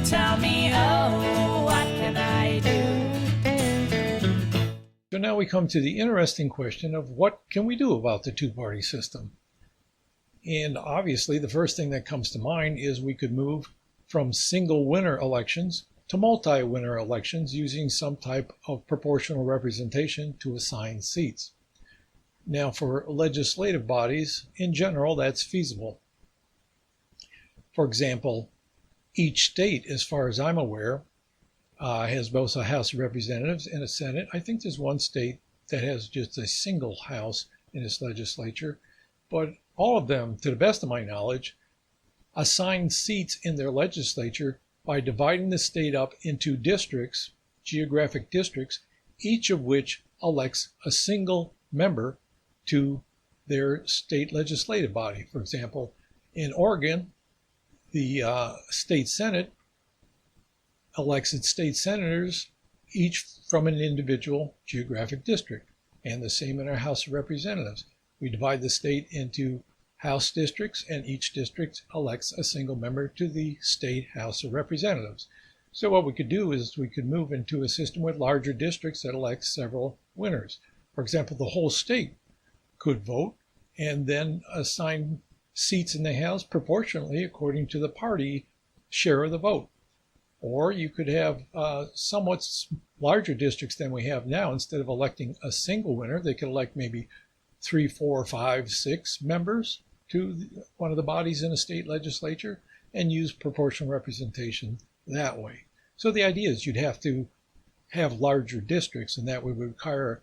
tell me, oh, what can I do? So now we come to the interesting question of what can we do about the two-party system? And obviously the first thing that comes to mind is we could move from single winner elections to multi-winner elections using some type of proportional representation to assign seats. Now for legislative bodies, in general, that's feasible. For example, each state, as far as I'm aware, has both a House of Representatives and a Senate. I think there's one state that has just a single House in its legislature, but all of them, to the best of my knowledge, assign seats in their legislature by dividing the state up into districts, geographic districts, each of which elects a single member to their state legislative body. For example, in Oregon, the state Senate elects its state senators, each from an individual geographic district, and the same in our House of Representatives. We divide the state into House districts, and each district elects a single member to the state House of Representatives. So what we could do is we could move into a system with larger districts that elect several winners. For example, the whole state could vote and then assign seats in the House proportionally according to the party share of the vote. Or you could have somewhat larger districts than we have now. Instead of electing a single winner, they could elect maybe 3, 4, 5, 6 members to one of the bodies in a state legislature and use proportional representation that way. So the idea is you'd have to have larger districts, and that would require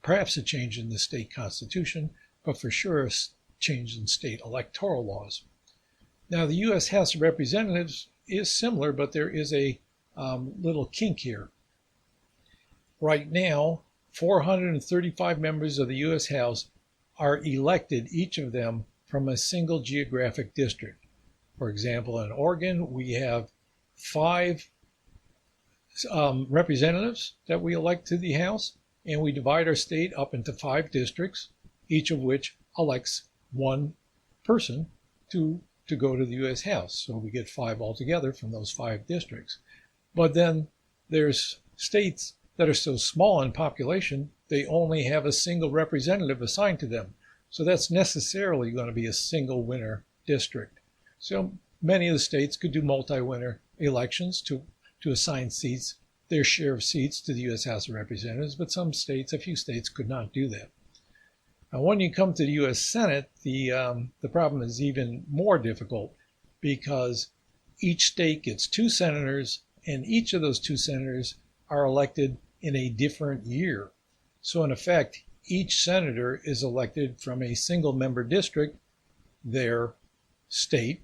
perhaps a change in the state constitution, but for sure a change in state electoral laws. Now, the U.S. House of Representatives is similar, but there is a little kink here. Right now, 435 members of the U.S. House are elected, each of them from a single geographic district. For example, in Oregon, we have 5 representatives that we elect to the House, and we divide our state up into 5 districts, each of which elects one person to go to the U.S. House. So we get 5 altogether from those 5 districts. But then there's states that are so small in population, they only have a single representative assigned to them. So that's necessarily going to be a single winner district. So many of the states could do multi-winner elections to assign seats, their share of seats to the U.S. House of Representatives, but some states, a few states, could not do that. Now, when you come to the U.S. Senate, the problem is even more difficult because each state gets 2 senators, and each of those 2 senators are elected in a different year. So in effect, each senator is elected from a single member district, their state,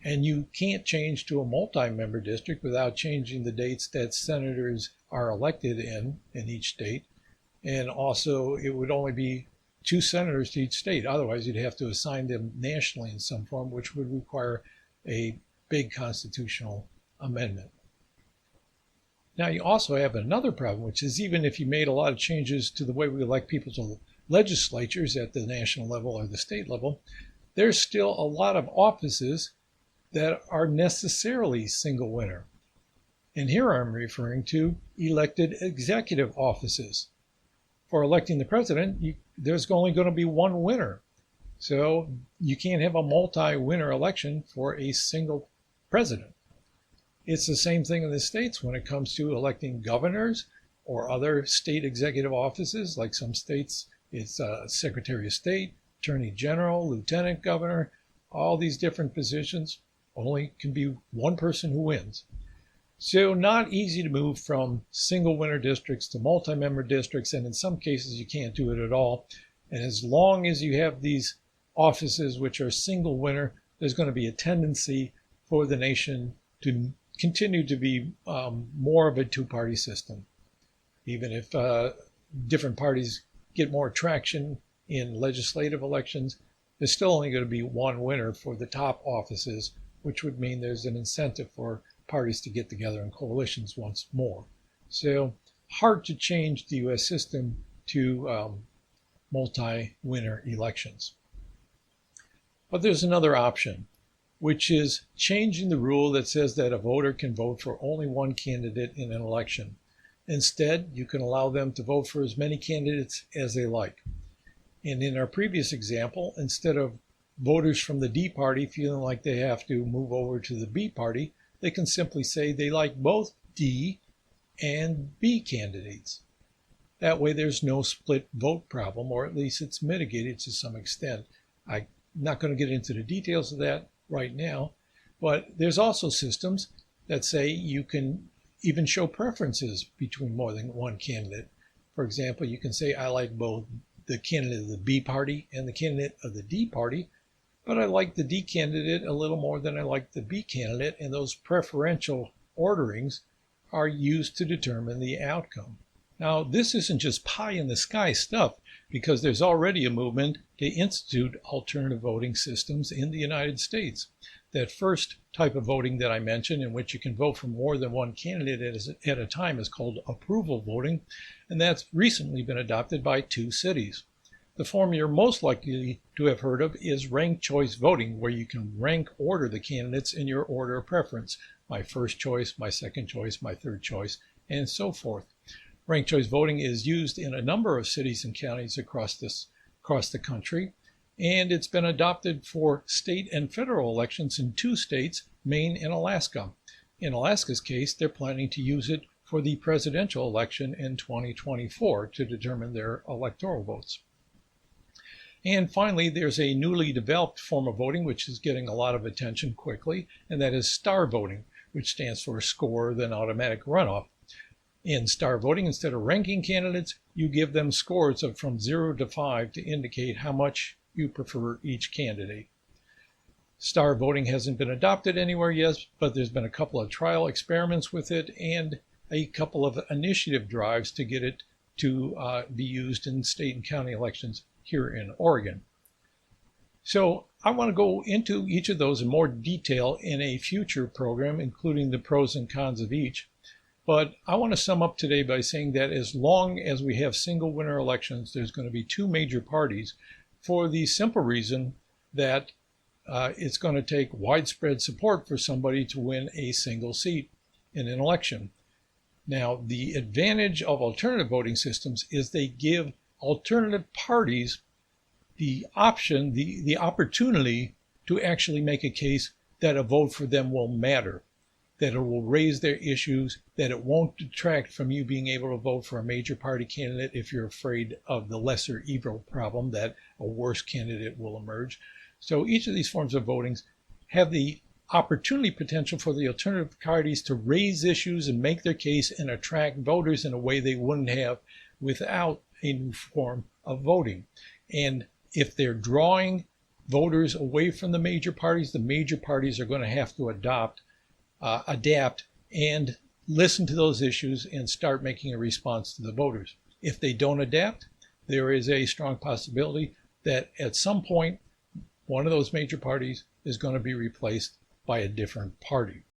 and you can't change to a multi-member district without changing the dates that senators are elected in each state. And also, it would only be 2 senators to each state. Otherwise, you'd have to assign them nationally in some form, which would require a big constitutional amendment. Now, you also have another problem, which is even if you made a lot of changes to the way we elect people to legislatures at the national level or the state level, there's still a lot of offices that are necessarily single winner. And here I'm referring to elected executive offices. For electing the president, there's only going to be one winner. So you can't have a multi-winner election for a single president. It's the same thing in the states when it comes to electing governors or other state executive offices. Like some states, it's Secretary of State, Attorney General, Lieutenant Governor, all these different positions. Only can be one person who wins. So not easy to move from single winner districts to multi-member districts, and in some cases you can't do it at all. And as long as you have these offices which are single winner, there's going to be a tendency for the nation to continue to be more of a two-party system. Even if different parties get more traction in legislative elections, there's still only going to be one winner for the top offices, which would mean there's an incentive for parties to get together in coalitions once more. So hard to change the U.S. system to multi-winner elections. But there's another option. which is changing the rule that says that a voter can vote for only one candidate in an election. Instead, you can allow them to vote for as many candidates as they like. And in our previous example, instead of voters from the D party feeling like they have to move over to the B party, they can simply say they like both D and B candidates. That way there's no split vote problem, or at least it's mitigated to some extent. I'm not going to get into the details of that right now, but there's also systems that say you can even show preferences between more than one candidate. For example, you can say I like both the candidate of the B party and the candidate of the D party, but I like the D candidate a little more than I like the B candidate, and those preferential orderings are used to determine the outcome. Now, this isn't just pie in the sky stuff, because there's already a movement to institute alternative voting systems in the United States. That first type of voting that I mentioned, in which you can vote for more than one candidate at a time, is called approval voting, and that's recently been adopted by 2 cities. The form you're most likely to have heard of is ranked choice voting, where you can rank order the candidates in your order of preference. My first choice, my second choice, my third choice, and so forth. Ranked choice voting is used in a number of cities and counties across the country, and it's been adopted for state and federal elections in 2 states, Maine and Alaska. In Alaska's case, they're planning to use it for the presidential election in 2024 to determine their electoral votes. And finally, there's a newly developed form of voting which is getting a lot of attention quickly, and that is star voting, which stands for score then automatic runoff. In star voting, instead of ranking candidates, you give them scores of from 0 to 5 to indicate how much you prefer each candidate. Star voting hasn't been adopted anywhere yet, but there's been a couple of trial experiments with it and a couple of initiative drives to get it to be used in state and county elections here in Oregon. So I want to go into each of those in more detail in a future program, including the pros and cons of each. But I want to sum up today by saying that as long as we have single winner elections, there's going to be 2 major parties, for the simple reason that it's going to take widespread support for somebody to win a single seat in an election. Now, the advantage of alternative voting systems is they give alternative parties the option, the opportunity to actually make a case that a vote for them will matter, that it will raise their issues, that it won't detract from you being able to vote for a major party candidate if you're afraid of the lesser evil problem that a worse candidate will emerge. So each of these forms of voting have the opportunity potential for the alternative parties to raise issues and make their case and attract voters in a way they wouldn't have without a new form of voting. And if they're drawing voters away from the major parties are going to have to adapt and listen to those issues and start making a response to the voters. If they don't adapt, there is a strong possibility that at some point, one of those major parties is going to be replaced by a different party.